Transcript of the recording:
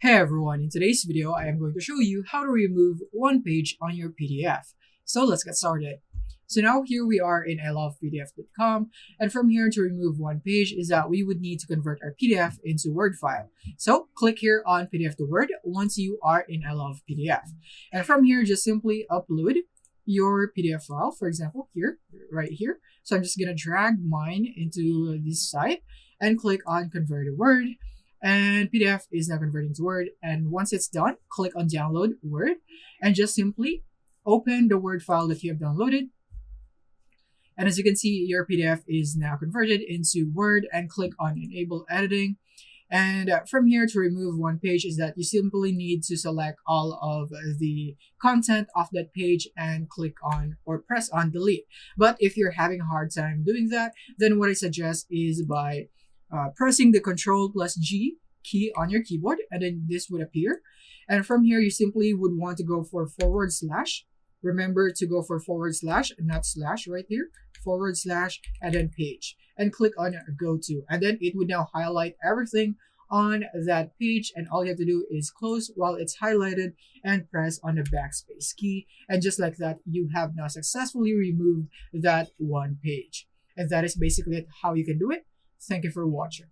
Hey everyone, in today's video I am going to show you how to remove one page on your PDF. So let's get started. So now here we are in ilovepdf.com, and from here to remove one page is that we would need to convert our PDF into Word file. So click here on PDF to Word once you are in ilovepdf. And from here just simply upload your PDF file, for example here, right here. So I'm just going to drag mine into this site and click on Convert to Word. And PDF is now converting to Word. And once it's done, click on Download Word and just simply open the Word file that you have downloaded. And as you can see, your PDF is now converted into Word, and click on Enable Editing. And from here to remove one page is that you simply need to select all of the content of that page and click on or press on delete. But if you're having a hard time doing that, then what I suggest is by pressing the Ctrl+G key on your keyboard, and then this would appear. And from here, you simply would want to go for /. Remember to go for /, not slash right here, / and then page. And click on Go To. And then it would now highlight everything on that page. And all you have to do is close while it's highlighted and press on the backspace key. And just like that, you have now successfully removed that one page. And that is basically how you can do it. Thank you for watching.